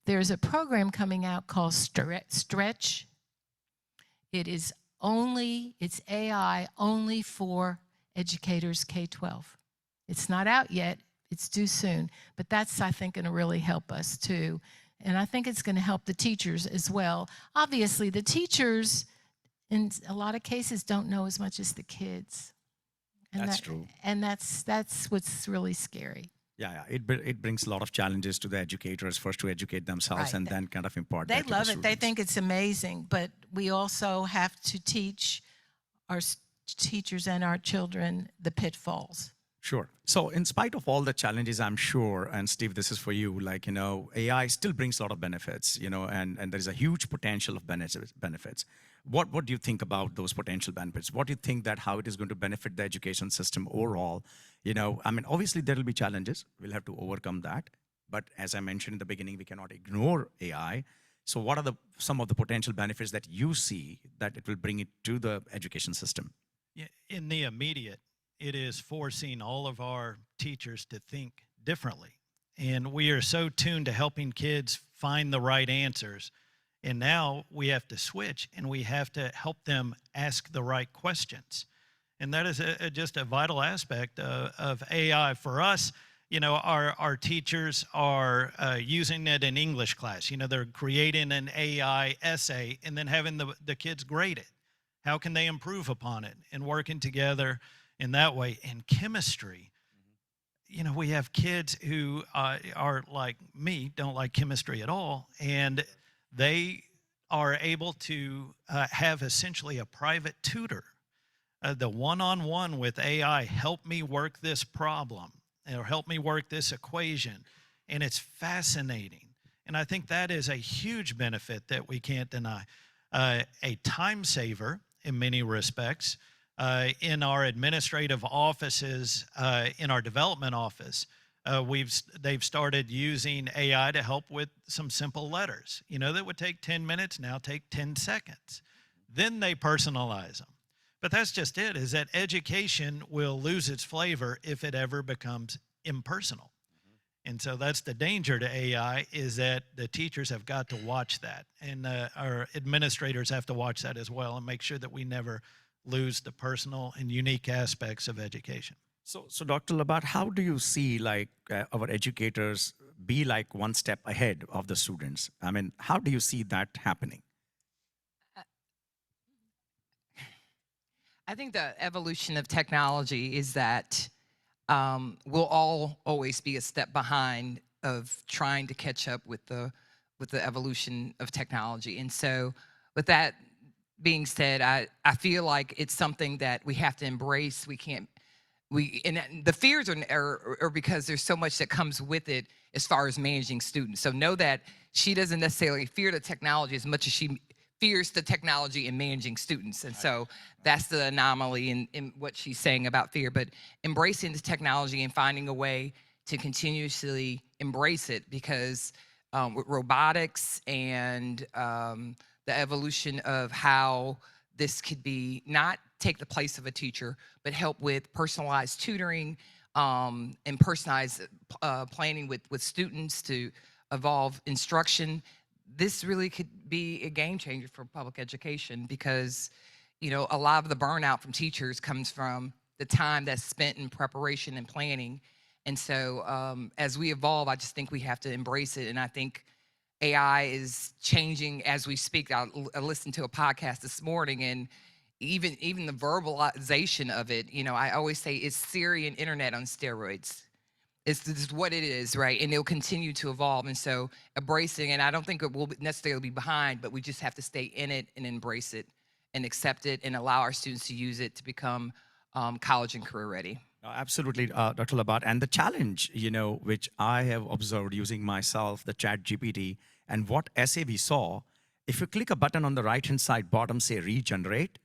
S10: There's a program coming out called Stretch. It's AI only for educators K-12. It's not out yet, it's due soon, but that's, I think, gonna really help us too. And I think it's gonna help the teachers as well. Obviously, the teachers, in a lot of cases, don't know as much as the kids. And
S7: That's true.
S10: And that's what's really scary.
S7: Yeah, it brings a lot of challenges to the educators, first to educate themselves
S10: Right.
S7: and then kind of impart
S10: They
S7: that to the
S10: love it. They
S7: students.
S10: think it's amazing, but we also have to teach our teachers and our children the pitfalls.
S7: Sure. So in spite of all the challenges, I'm sure, and Steve, this is for you, like, AI still brings a lot of benefits, and there is a huge potential of benefits. What do you think about those potential benefits? What do you think that how it is going to benefit the education system overall? Obviously there will be challenges. We'll have to overcome that. But as I mentioned in the beginning, we cannot ignore AI. So what are some of the potential benefits that you see that it will bring it to the education system?
S8: Yeah, in the immediate, it is forcing all of our teachers to think differently. And we are so tuned to helping kids find the right answers. And now we have to switch and we have to help them ask the right questions. And that is just a vital aspect of AI. For us, our teachers are using it in English class. They're creating an AI essay and then having the kids grade it. How can they improve upon it? And working together in that way. In chemistry, we have kids who are like me, don't like chemistry at all, and they are able to have essentially a private tutor. The one-on-one with AI, help me work this problem, or help me work this equation. And it's fascinating. And I think that is a huge benefit that we can't deny. A time saver in many respects. In our administrative offices, in our development office, they've started using AI to help with some simple letters. That would take 10 minutes, now take 10 seconds. Then they personalize them. But that's just it, is that education will lose its flavor if it ever becomes impersonal. And so that's the danger to AI, is that the teachers have got to watch that. And our administrators have to watch that as well and make sure that we never lose the personal and unique aspects of education.
S7: So Dr. Labat, how do you see our educators be one step ahead of the students? How do you see that happening?
S9: I think the evolution of technology is that we'll all always be a step behind of trying to catch up with the evolution of technology. And so with that being said, I feel like it's something that we have to embrace. And the fears are because there's so much that comes with it as far as managing students. So know that she doesn't necessarily fear the technology as much as she fears the technology in managing students. And so that's the anomaly in what she's saying about fear. But embracing the technology and finding a way to continuously embrace it, because with robotics and the evolution of how this could be not take the place of a teacher, but help with personalized tutoring and personalized planning with students to evolve instruction. This really could be a game changer for public education, because, a lot of the burnout from teachers comes from the time that's spent in preparation and planning. And so as we evolve, I just think we have to embrace it. And I think AI is changing as we speak. I listened to a podcast this morning, and even the verbalization of it, I always say it's Siri and internet on steroids. It's just what it is, right? And it'll continue to evolve. And so embracing, and I don't think it will necessarily be behind, but we just have to stay in it and embrace it and accept it and allow our students to use it to become college and career ready.
S7: Absolutely, Dr. Labat. And the challenge, which I have observed using myself, the Chat GPT, and what essay we saw, if you click a button on the right-hand side bottom, say regenerate,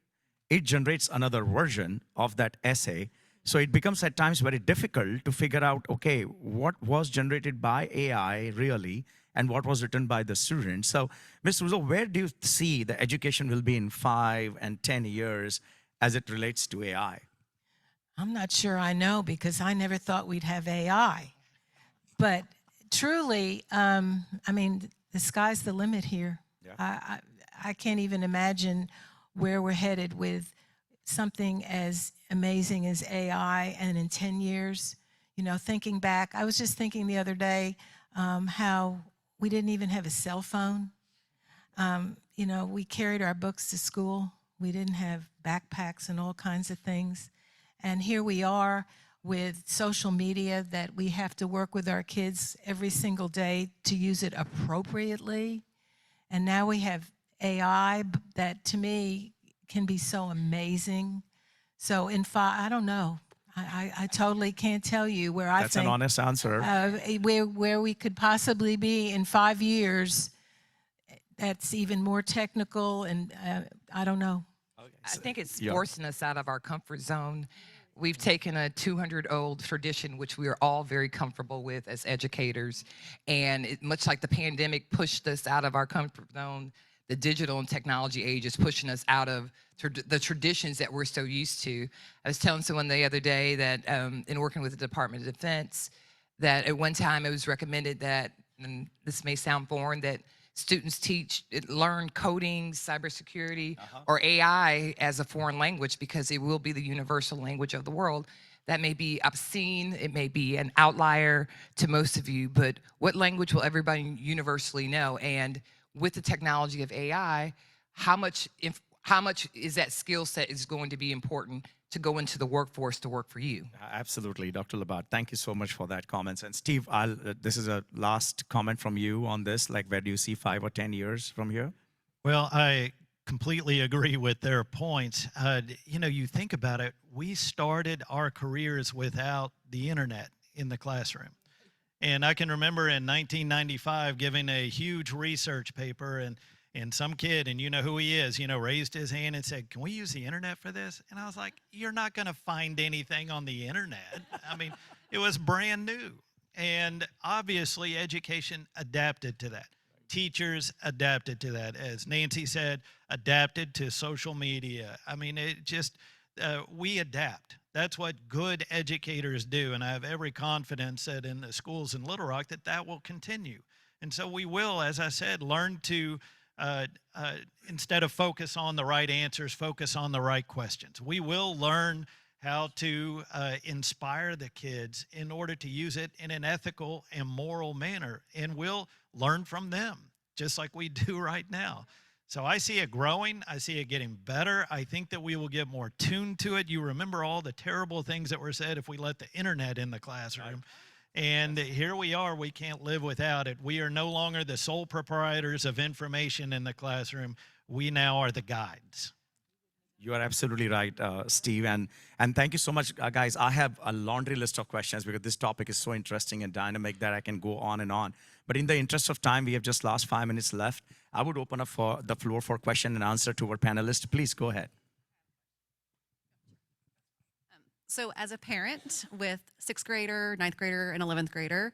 S7: it generates another version of that essay. So it becomes at times very difficult to figure out, okay, what was generated by AI really, and what was written by the student. So, Ms. Russo, where do you see the education will be in 5 and 10 years as it relates to AI?
S10: I'm not sure I know because I never thought we'd have AI. But truly, I mean, the sky's the limit here.
S7: Yeah.
S10: I can't even imagine where we're headed with something as amazing as AI. And in 10 years, thinking back, I was just thinking the other day how we didn't even have a cell phone. We carried our books to school. We didn't have backpacks and all kinds of things. And here we are with social media that we have to work with our kids every single day to use it appropriately. And now we have AI that to me can be so amazing. So I don't know. I totally can't tell you where I
S7: That's
S10: think
S7: an honest answer.
S10: where we could possibly be in 5 years. That's even more technical, and I don't know.
S9: I think it's
S7: Yeah.
S9: forcing us out of our comfort zone. We've taken a 200-old tradition, which we are all very comfortable with as educators, and much like the pandemic pushed us out of our comfort zone, the digital and technology age is pushing us out of the traditions that we're so used to. I was telling someone the other day that in working with the Department of Defense, that at one time it was recommended that, and this may sound foreign, that students learn coding, cybersecurity, or AI as a foreign language because it will be the universal language of the world. That may be obscene, it may be an outlier to most of you, but what language will everybody universally know? And with the technology of AI, how much is that skill set is going to be important to go into the workforce to work for you?
S7: Absolutely, Dr. Labat. Thank you so much for that comments. And Steve, this is a last comment from you on this. Like, where do you see 5 or 10 years from here?
S8: Well, I completely agree with their points. You think about it, we started our careers without the internet in the classroom. And I can remember in 1995 giving a huge research paper, and some kid, and you know who he is, raised his hand and said, "Can we use the internet for this?" And I was like, "You're not going to find anything on the internet." I mean, it was brand new. And obviously education adapted to that. Teachers adapted to that. As Nancy said, adapted to social media. I mean, we adapt. That's what good educators do. And I have every confidence that in the schools in Little Rock that will continue. And so we will, as I said, learn to, instead of focus on the right answers, focus on the right questions. We will learn how to inspire the kids in order to use it in an ethical and moral manner. And we'll learn from them, just like we do right now. So I see it growing. I see it getting better. I think that we will get more tuned to it. You remember all the terrible things that were said if we let the internet in the classroom. And here we are. We can't live without it. We are no longer the sole proprietors of information in the classroom. We now are the guides.
S7: You are absolutely right, Steve. And thank you so much, guys. I have a laundry list of questions because this topic is so interesting and dynamic that I can go on and on. But in the interest of time, we have just last 5 minutes left. I would open up for the floor for question and answer to our panelists. Please go ahead.
S11: So as a parent with 6th grader, 9th grader, and 11th grader,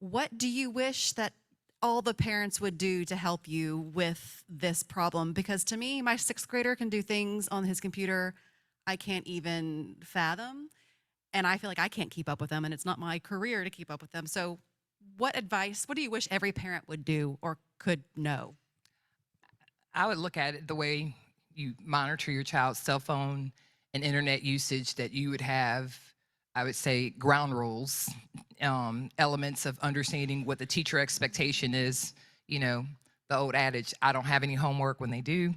S11: what do you wish that all the parents would do to help you with this problem? Because to me, my 6th grader can do things on his computer I can't even fathom, and I feel like I can't keep up with them, and it's not my career to keep up with them. So what do you wish every parent would do or could know?
S9: I would look at it the way you monitor your child's cell phone and internet usage, that you would have, I would say, ground rules, elements of understanding what the teacher expectation is. The old adage, I don't have any homework when they do.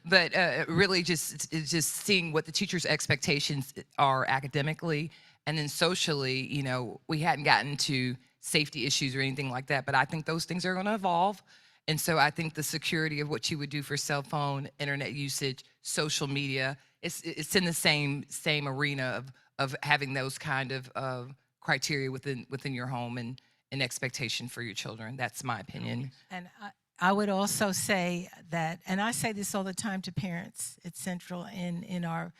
S9: But really just seeing what the teacher's expectations are academically, and then socially, we hadn't gotten to safety issues or anything like that, but I think those things are going to evolve. And so I think the security of what you would do for cell phone, internet usage, social media, it's in the same arena of having those kind of criteria within your home and expectation for your children. That's my opinion.
S10: And I would also say that, and I say this all the time to parents at Central in our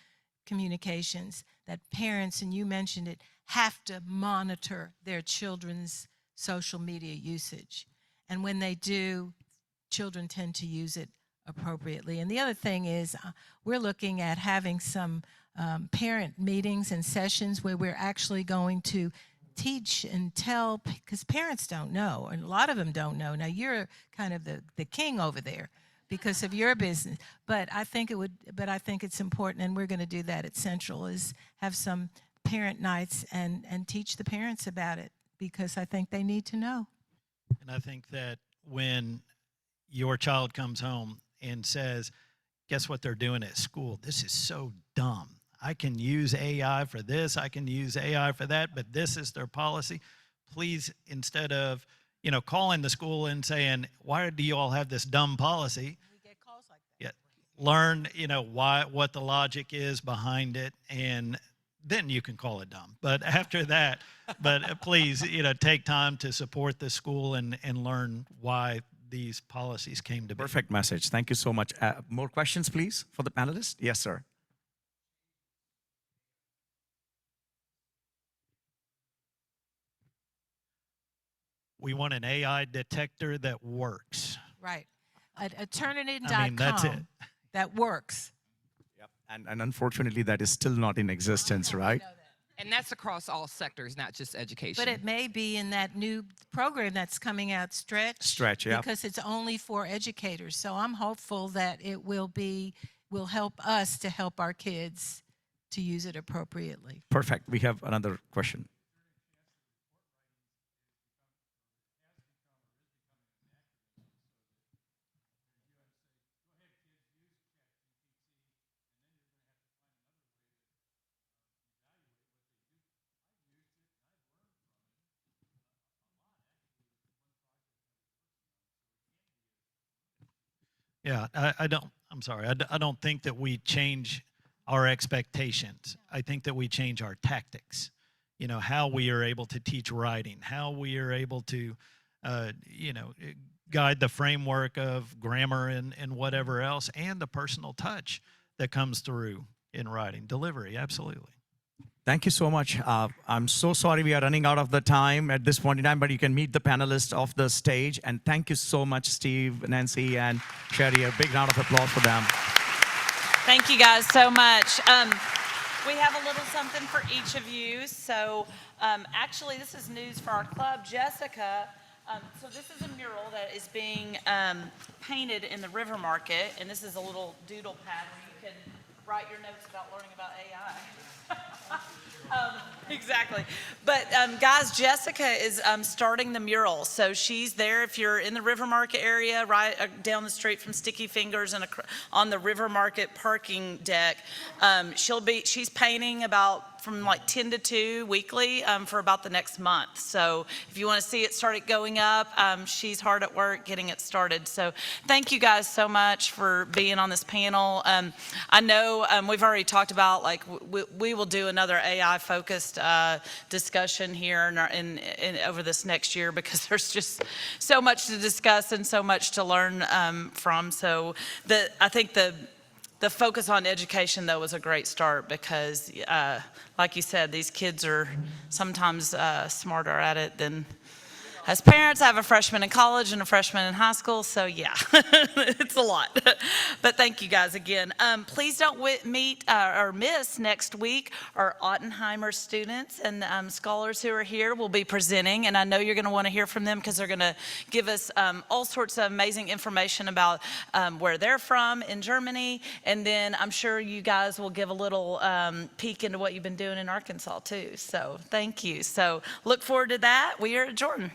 S10: communications, that parents, and you mentioned it, have to monitor their children's social media usage. And when they do, children tend to use it appropriately. And the other thing is we're looking at having some parent meetings and sessions where we're actually going to teach and tell, because parents don't know, and a lot of them don't know. Now, you're kind of the king over there because of your business, but I think it's important, and we're going to do that at Central, is have some parent nights and teach the parents about it, because I think they need to know.
S8: And I think that when your child comes home and says, guess what they're doing at school? This is so dumb. I can use AI for this, I can use AI for that, but this is their policy. Please, instead of, calling the school and saying, why do you all have this dumb policy?
S10: We get calls like that.
S8: Yeah, learn, what the logic is behind it, and then you can call it dumb. But after that, please, take time to support the school and learn why these policies came to be.
S7: Perfect message. Thank you so much. More questions, please, for the panelists? Yes, sir.
S8: We want an AI detector that works.
S10: Right. A Turnitin.com
S8: I mean, that's it.
S10: that works.
S7: Yep. And unfortunately, that is still not in existence, right?
S9: And that's across all sectors, not just education.
S10: But it may be in that new program that's coming out, Stretch.
S7: Yeah.
S10: Because it's only for educators. So I'm hopeful that it will help us to help our kids to use it appropriately.
S7: Perfect. We have another question.
S8: Yeah, I don't think that we change our expectations. I think that we change our tactics. How we are able to teach writing, how we are able to, guide the framework of grammar and whatever else, and the personal touch that comes through in writing. Delivery, absolutely.
S7: Thank you so much. I'm so sorry we are running out of the time at this point in time, but you can meet the panelists off the stage. And thank you so much, Steve, Nancy, and Sherry. A big round of applause for them.
S1: Thank you guys so much. We have a little something for each of you. So actually, this is news for our club. Jessica, so this is a mural that is being painted in the River Market, and this is a little doodle pad where you can write your notes about learning about AI. Exactly. But guys, Jessica is starting the mural. So she's there if you're in the River Market area, right down the street from Sticky Fingers and on the River Market parking deck. She's painting from like 10 to 2 weekly for about the next month. So if you want to see it start going up, she's hard at work getting it started. So thank you guys so much for being on this panel. I know we've already talked about, like, we will do another AI focused discussion here over this next year, because there's just so much to discuss and so much to learn from. So I think the focus on education, though, was a great start, because, like you said, these kids are sometimes smarter at it than as parents. I have a freshman in college and a freshman in high school, so yeah, it's a lot. But thank you guys again. Please don't miss next week. Our Ottenheimer students and scholars who are here will be presenting, and I know you're going to want to hear from them, because they're going to give us all sorts of amazing information about where they're from in Germany, and then I'm sure you guys will give a little peek into what you've been doing in Arkansas too. So thank you. So look forward to that. We are at Jordan.